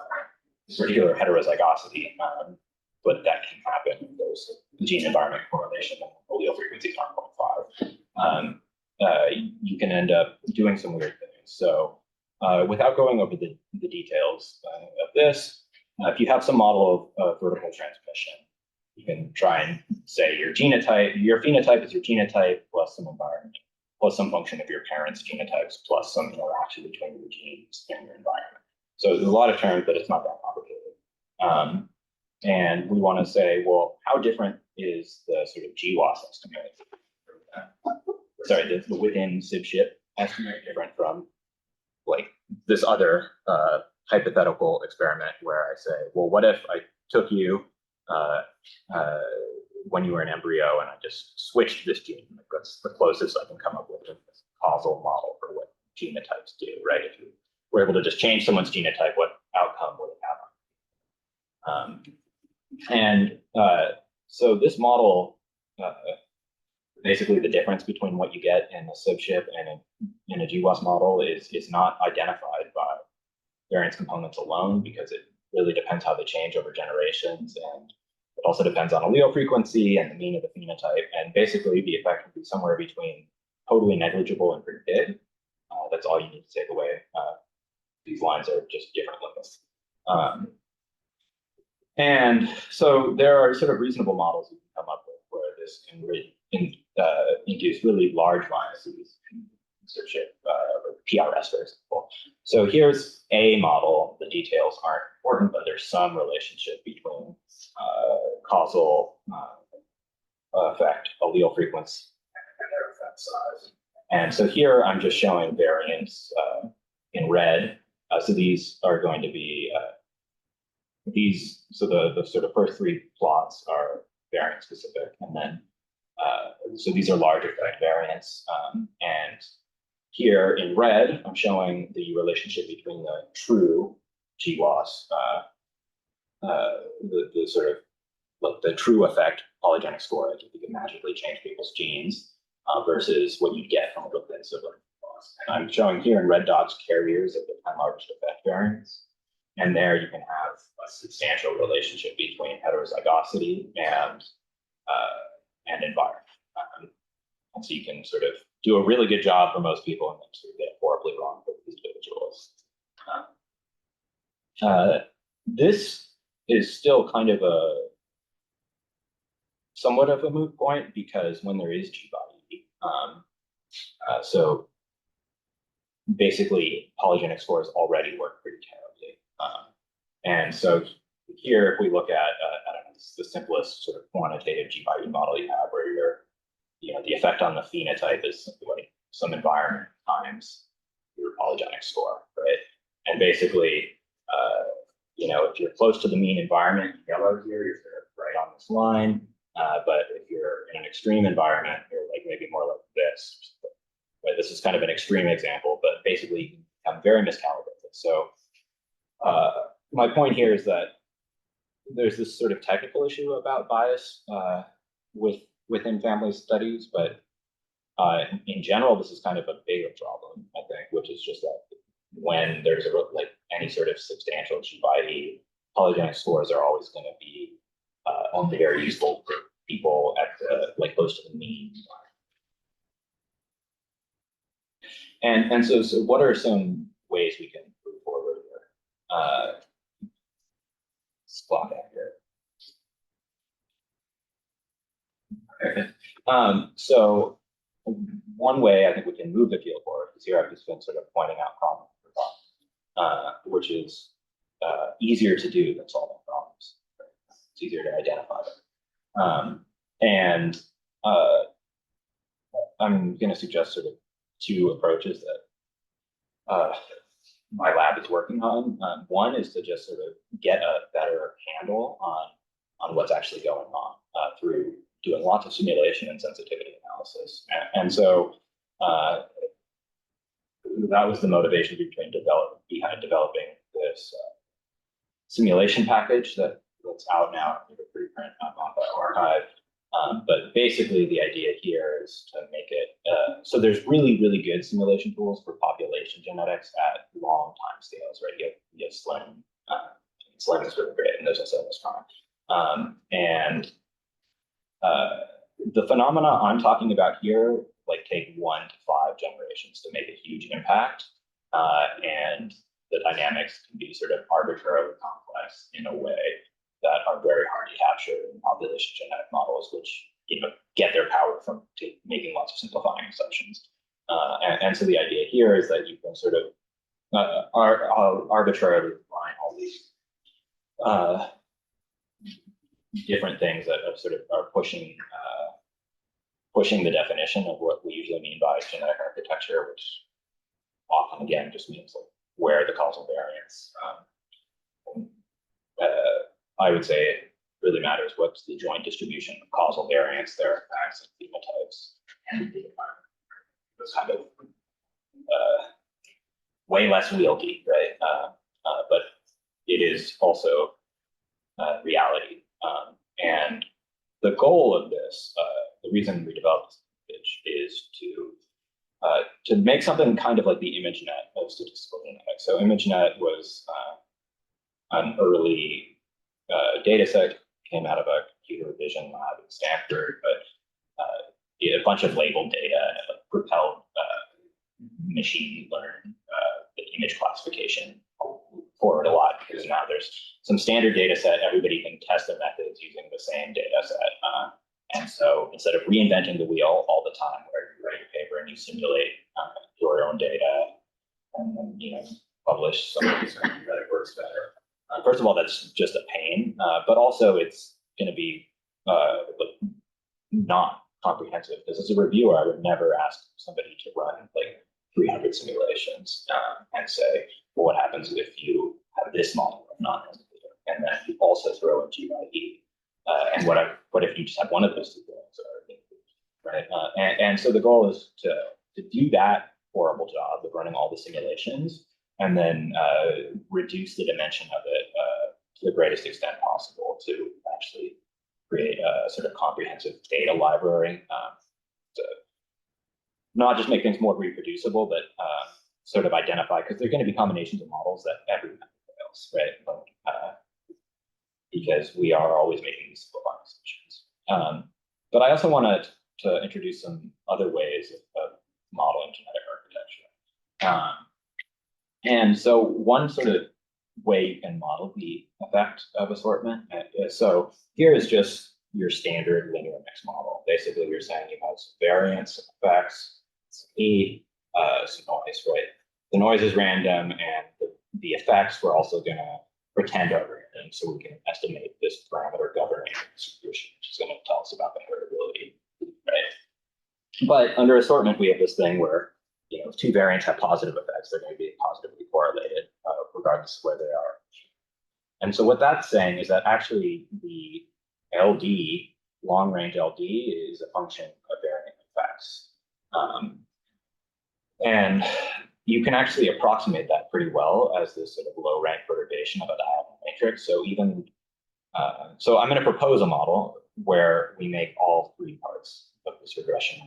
B: particular heterozygosity, but that can happen if there's gene environment correlation and allele frequencies aren't 0.5. You can end up doing some weird things. So without going over the details of this, if you have some model of vertical transmission, you can try and say your genotype, your phenotype is your genotype plus some environment, plus some function of your parents' genotypes, plus some interaction between your genes and your environment. So there's a lot of terms, but it's not that complicated. And we want to say, well, how different is the sort of GWAS estimate? Sorry, the within SIBship estimate different from like this other hypothetical experiment where I say, well, what if I took you when you were an embryo and I just switched this gene? Like, that's the closest I can come up with a causal model for what genotypes do, right? If you were able to just change someone's genotype, what outcome would it have? So this model, basically the difference between what you get in a SIBship and in a GWAS model is not identified by variance components alone, because it really depends how they change over generations, and it also depends on allele frequency and the mean of the phenotype. And basically the effect would be somewhere between totally negligible and pretty big. That's all you need to take away. These lines are just different limits. And so there are sort of reasonable models you can come up with where this can really induce really large biases in SIBship, or PRS, for example. So here's a model. The details aren't important, but there's some relationship between causal effect, allele frequency, and their effect size. And so here I'm just showing variance in red. So these are going to be so the sort of first three plots are variance specific, and then so these are large effect variance. And here in red, I'm showing the relationship between the true GWAS, the sort of like the true effect polygenic score, like if you can magically change people's genes, versus what you'd get from a within sibling GWAS. And I'm showing here in red dots carriers of the time largest effect variance. And there you can have a substantial relationship between heterozygosity and environment. And so you can sort of do a really good job for most people and then sort of get horribly wrong for these individuals. This is still kind of somewhat of a moot point because when there is GWAS, so basically polygenic scores already work pretty terribly. And so here, if we look at, I don't know, this is the simplest sort of quantitative GWAS model you have where the effect on the phenotype is like some environment times your polygenic score, right? And basically, if you're close to the mean environment, yellow here, you're sort of right on this line. But if you're in an extreme environment, you're like maybe more like this. Right? This is kind of an extreme example, but basically you can become very miscalibrated. So my point here is that there's this sort of technical issue about bias within family studies, but in general, this is kind of a bigger problem, I think, which is just that when there's any sort of substantial GWAS, polygenic scores are always going to be only very useful for people at the close to the mean. And so what are some ways we can move forward here? Block out here. So one way I think we can move the field forward is here I've just been sort of pointing out problems, which is easier to do than solving problems. Right? It's easier to identify them. I'm going to suggest sort of two approaches that my lab is working on. One is to just sort of get a better handle on what's actually going on through doing lots of simulation and sensitivity analysis. And so that was the motivation behind developing this simulation package that's out now in the preprint on bioarchive. But basically the idea here is to make it, so there's really, really good simulation tools for population genetics at long time scales, right? You have Slim. Slim is really great, and there's also Omicron. The phenomena I'm talking about here, take 1 to 5 generations to make a huge impact. And the dynamics can be sort of arbitrarily complex in a way that are very hard to capture in population genetic models, which get their power from making lots of simplifying assumptions. And so the idea here is that you can sort of arbitrarily define all these different things that sort of are pushing the definition of what we usually mean by genetic architecture, which often again just means where the causal variance. I would say it really matters what's the joint distribution of causal variance, their effects and phenotypes, and the environment. It's kind of way less wieldy, right? But it is also reality. And the goal of this, the reason we developed this is to make something kind of like the ImageNet of statistical genetics. So ImageNet was an early data set, came out of a computer vision lab at Stanford, but a bunch of labeled data propelled machine learning the image classification forward a lot, because now there's some standard data set, everybody can test their methods using the same data set. And so instead of reinventing the wheel all the time, where you write a paper and you simulate your own data and then publish something that it works better. First of all, that's just a pain, but also it's going to be not comprehensive, because as a reviewer, I would never ask somebody to run 300 simulations and say, well, what happens if you have this model of non-sensitive, and then you also throw in GWAS, and what if you just have one of those two things, right? And so the goal is to do that horrible job of running all the simulations, and then reduce the dimension of it to the greatest extent possible to actually create a sort of comprehensive data library to not just make things more reproducible, but sort of identify, because there are going to be combinations of models that every method fails, right? Because we are always making these simplifying assumptions. But I also wanted to introduce some other ways of modeling genetic architecture. And so one sort of way you can model the effect of assortment. So here is just your standard linear mix model. Basically, you're saying you have some variance, some effects, some heat, some noise, right? The noise is random, and the effects we're also going to pretend are random, so we can estimate this parameter governing distribution, which is going to tell us about the heritability, right? But under assortment, we have this thing where, you know, if two variants have positive effects, they're going to be positively correlated, regardless of where they are. And so what that's saying is that actually the LD, long range LD, is a function of variant effects. And you can actually approximate that pretty well as this sort of low rank perturbation of a diagonal matrix. So even, so I'm going to propose a model where we make all three parts of this regression.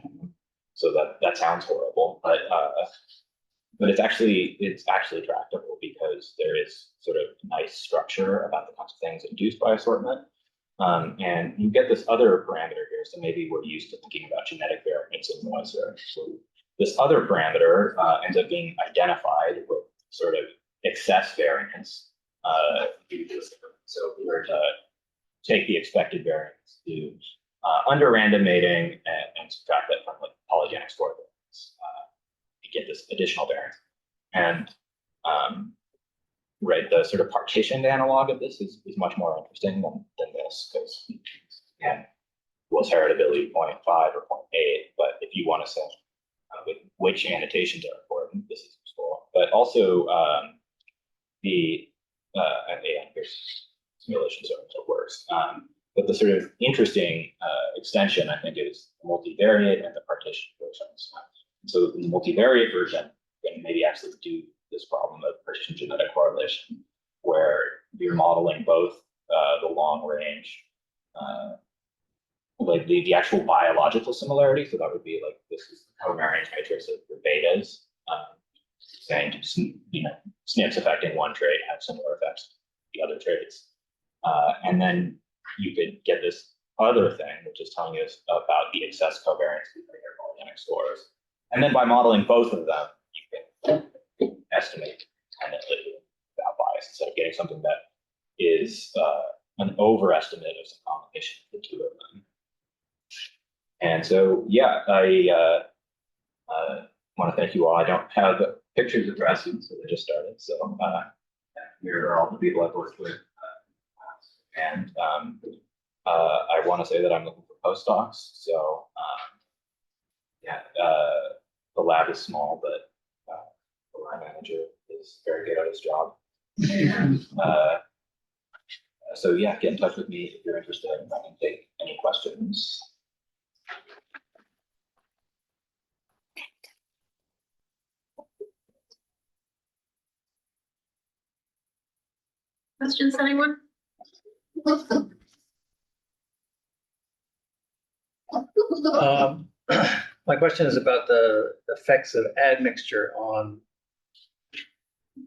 B: So that sounds horrible, but it's actually tractable because there is sort of nice structure about the kinds of things induced by assortment. And you get this other parameter here. So maybe we're used to thinking about genetic variance and noise here. So this other parameter ends up being identified with sort of excess variance. So if we were to take the expected variance, do under random mating and subtract that from like polygenic score variance, you get this additional variance. And right, the sort of partitioned analog of this is much more interesting than this, because again, was heritability 0.5 or 0.8, but if you want to say which annotations are important, this is useful. But also here's simulations are worse. But the sort of interesting extension, I think, is multivariate and the partition versions. So in the multivariate version, you can maybe actually do this problem of partition genetic correlation, where you're modeling both the long range, like the actual biological similarity. So that would be like, this is the covariance matrix of your betas, saying, you know, SNPs affecting one trait have similar effects to the other traits. And then you could get this other thing, which is telling us about the excess covariance between your polygenic scores. And then by modeling both of them, you can estimate independently without bias, instead of getting something that is an overestimate of some combination of the two of them. And so, yeah, I want to thank you all. I don't have pictures of grad students, so they just started. So here are all the people I've worked with. And I want to say that I'm looking for postdocs. So yeah, the lab is small, but the lab manager is very good at his job. And so yeah, get in touch with me if you're interested, and I can take any questions.
C: Questions, anyone?
D: My question is about the effects of admixture on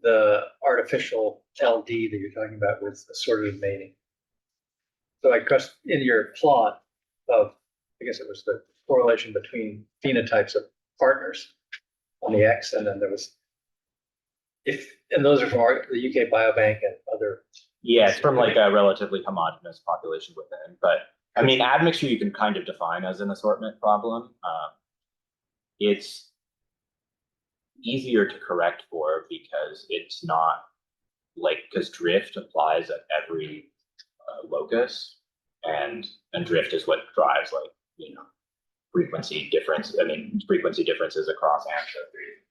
D: the artificial LD that you're talking about with assortative mating. So I guess in your plot of, I guess it was the correlation between phenotypes of partners on the X, and then there was, and those are from the UK Biobank and other.
B: Yeah, it's from like a relatively homogeneous population within, but I mean, admixture you can kind of define as an assortment problem. It's easier to correct for because it's not like, because drift applies at every locus, and drift is what drives, like, you know, frequency difference. I mean, frequency differences across ancestry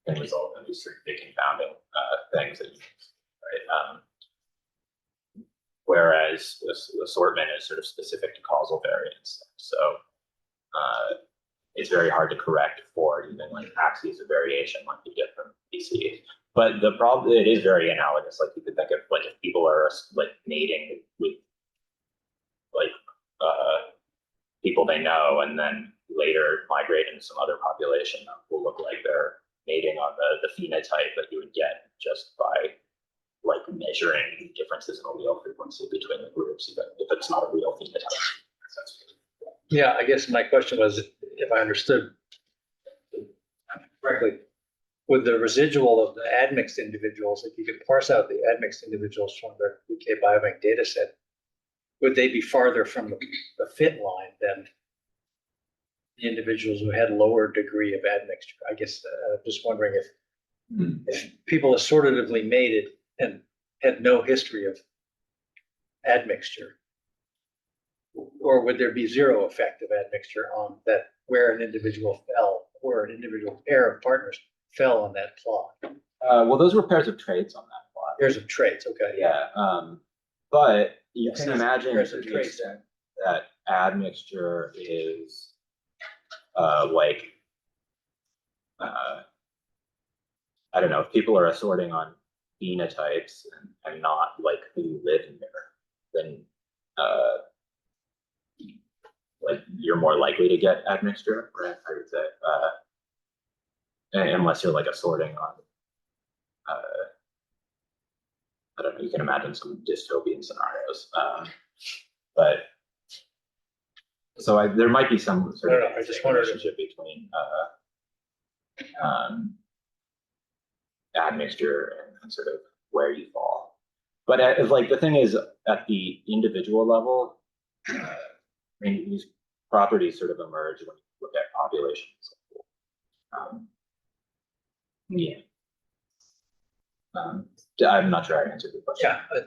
B: can result in these sort of big confounding things that you, right? Whereas assortment is sort of specific to causal variance. So it's very hard to correct for even like axes of variation like you get from BC. But the problem, it is very analogous. Like you could think of like if people are like mating with like people they know and then later migrate into some other population that will look like they're mating on the phenotype that you would get just by like measuring differences in allele frequency between the groups, even if it's not a real phenotype.
D: Yeah, I guess my question was, if I understood correctly, with the residual of the admixed individuals, if you could parse out the admixed individuals from the UK Biobank data set, would they be farther from the fit line than the individuals who had lower degree of admixture? I guess I'm just wondering if people assortatively mated and had no history of admixture, or would there be zero effect of admixture on that where an individual fell, or an individual pair of partners fell on that plot?
B: Well, those were pairs of traits on that plot.
D: Pairs of traits, okay.
B: Yeah, but you can imagine
D: Pairs
B: to
D: of
B: the
D: traits.
B: extent that admixture is like, I don't know, if people are assorting on phenotypes and not like who live in there, then like you're more likely to get admixture, right? I would say, unless you're like assorting on, I don't know, you can imagine some dystopian scenarios, but so there might be some sort of
D: I just wondered
B: relationship between admixture and sort of where you fall. But like the thing is, at the individual level, I mean, these properties sort of emerge when you look at populations. Yeah. I'm not sure I answered the question.
D: Yeah,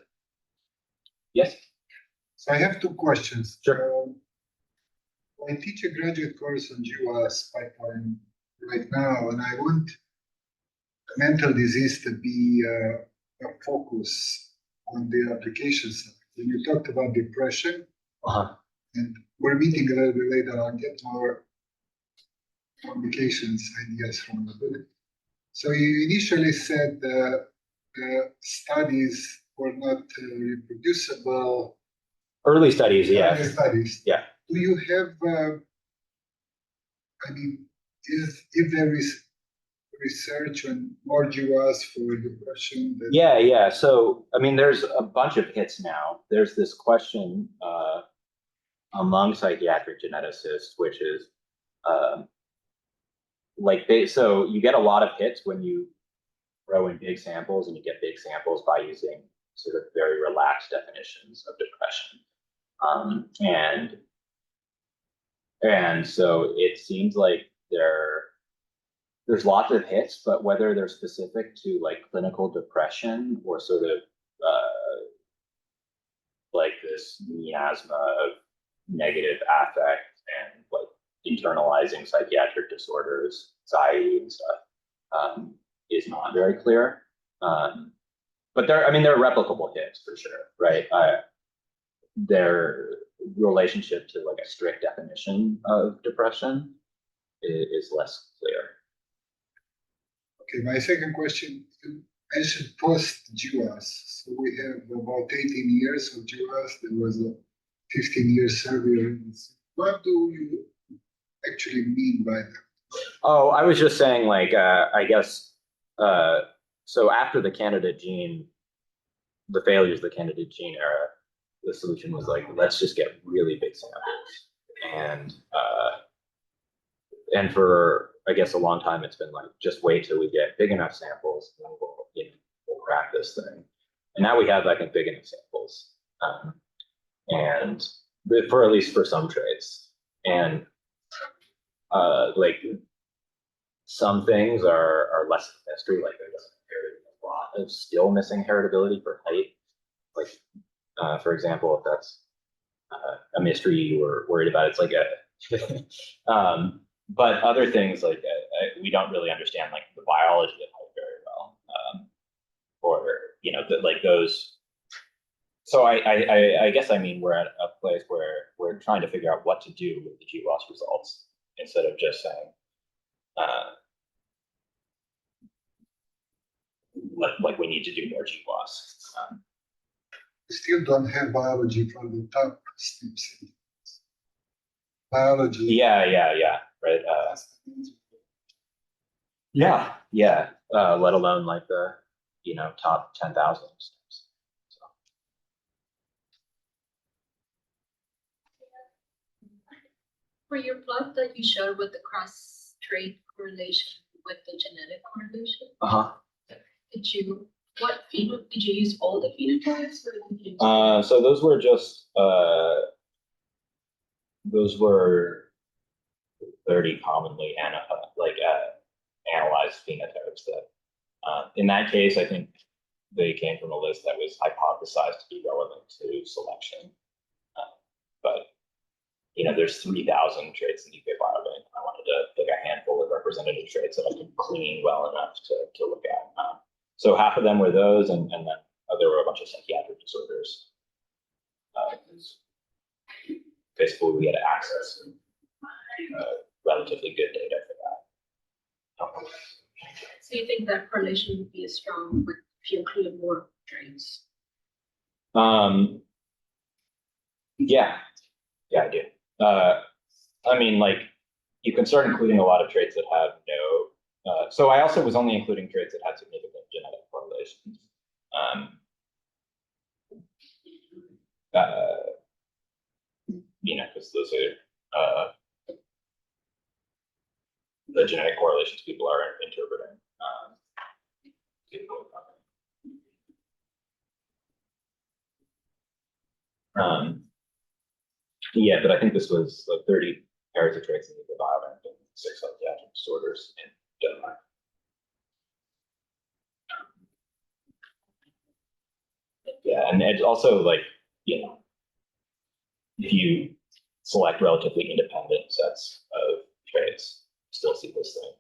B: Yes.
E: So I have two questions.
B: Sure.
E: I teach a graduate course on GWAS pipeline right now, and I want mental disease to be a focus on the application side. When you talked about depression, and we're meeting a little bit later, I'll get more complications ideas from the book. So you initially said studies were not reproducible.
B: Early studies, yeah.
E: Early studies.
B: Yeah.
E: Do you have, I mean, if there is research on more GWAS for depression?
B: Yeah. So, I mean, there's a bunch of hits now. There's this question among psychiatric geneticists, which is so you get a lot of hits when you throw in big samples, and you get big samples by using sort of very relaxed definitions of depression. And so it seems like there's lots of hits, but whether they're specific to like clinical depression or sort of like this miasma of negative affect and like internalizing psychiatric disorders, anxiety and stuff, is not very clear. But there are replicable hits for sure, right? Their relationship to like a strict definition of depression is less clear.
E: Okay, my second question, you mentioned post-GWAS. So we have about 18 years of GWAS. There was a 15-year survey. What do you actually mean by that?
B: Oh, I was just saying, like, I guess, so after the candidate gene, the failures of the candidate gene era, the solution was like, let's just get really big samples. And for, I guess, a long time, it's been like, just wait till we get big enough samples, and then we'll crack this thing. And now we have, I think, big enough samples, and for at least for some traits. And like some things are less of a mystery, like there's a lot of still missing heritability for height. Like, for example, if that's a mystery you were worried about, it's like a, but other things like we don't really understand like the biology of height very well, or like those. So I guess I mean we're at a place where we're trying to figure out what to do with the GWAS results instead of just saying, like we need to do more GWAS.
E: We still don't have biology for the top steps. Biology.
B: Yeah, right. Yeah. Let alone like the top 10,000 steps. So.
C: For your plot that you showed with the cross trait correlation, with the genetic correlation?
B: Uh-huh.
C: Did you use all the phenotypes or did you?
B: So those were just, those were 30 commonly analyzed phenotypes that, in that case, I think they came from a list that was hypothesized to be relevant to selection. But, you know, there's 3,000 traits in UK Biobank. I wanted to pick a handful of representative traits that I could clean well enough to look at. So half of them were those, and then there were a bunch of psychiatric disorders. Basically, we had access to relatively good data for that.
C: So you think that correlation would be as strong if you included more traits?
B: Yeah, I do. I mean, like, you can start including a lot of traits that have no. So I also was only including traits that had significant genetic correlations. You know, because those are the genetic correlations people are interpreting. Yeah, but I think this was like 30 pairs of traits in the biobank and 6 psychiatric disorders in Denmark. Yeah, and it's also like, you know, if you select relatively independent sets of traits, still see this thing.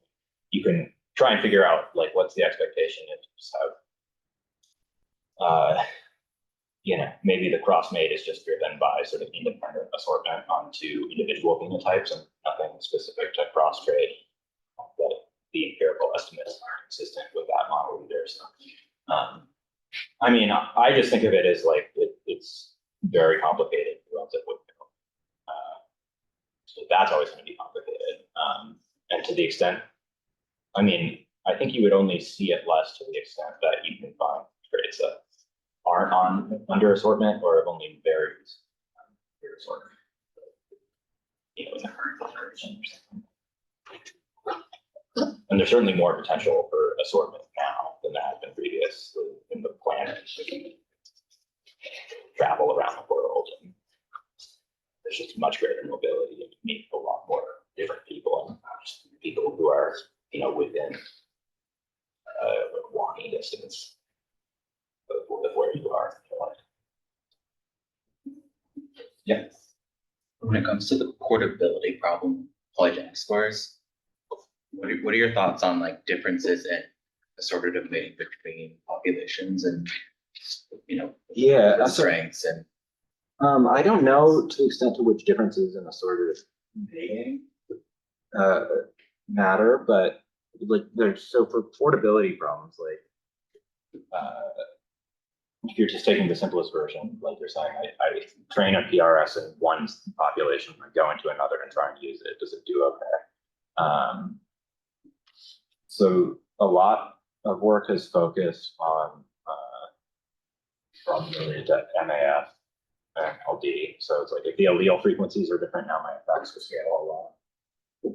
B: You can try and figure out like what's the expectation if you just have, you know, maybe the crossmate is just driven by sort of independent assortment onto individual phenotypes and nothing specific to cross trait. But the empirical estimates are consistent with that model either. So, I mean, I just think of it as like it's very complicated relatively. So that's always going to be complicated. And to the extent, I mean, I think you would only see it less to the extent that you can find traits that aren't under assortment or have only varied under assortment. You know, in the current generation or something. And there's certainly more potential for assortment now than there has been previously in the planet. We can travel around the world and there's just much greater mobility and you meet a lot more different people and just people who are, you know, within walking distance of where you are.
F: Yeah. When it comes to the portability problem, polygenic scores, what are your thoughts on like differences in assortative mating between populations and, you know,
B: Yeah,
F: strengths and
B: I don't know to the extent to which differences in assortative mating matter, but like there's so for portability problems, like if you're just taking the simplest version, like you're saying, I train a PRS in one population, I go into another and try and use it. Does it do okay? So a lot of work has focused on problems related to MAF and LD. So it's like if the allele frequencies are different, now my effects will scale a lot.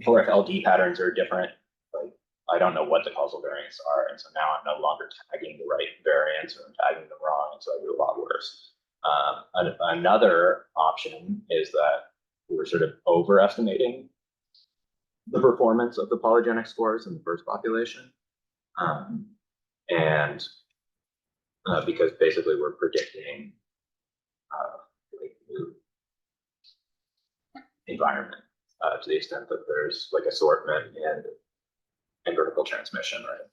B: Or if LD patterns are different, like I don't know what the causal variants are, and so now I'm no longer tagging the right variants or I'm tagging them wrong, and so I do a lot worse. Another option is that we're sort of overestimating the performance of the polygenic scores in the first population, and because basically we're predicting like new environment to the extent that there's like assortment and vertical transmission, right?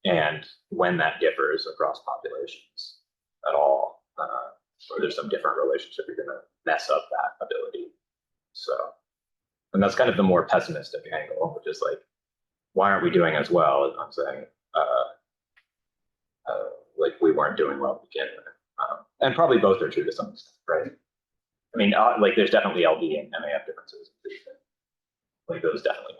B: And when that differs across populations at all, or there's some different relationship, you're going to mess up that ability. So, and that's kind of the more pessimistic angle, which is like, why aren't we doing as well? As I'm saying, like we weren't doing well to begin with. And probably both are true to some extent, right? I mean, like there's definitely LD and MAF differences. Like those definitely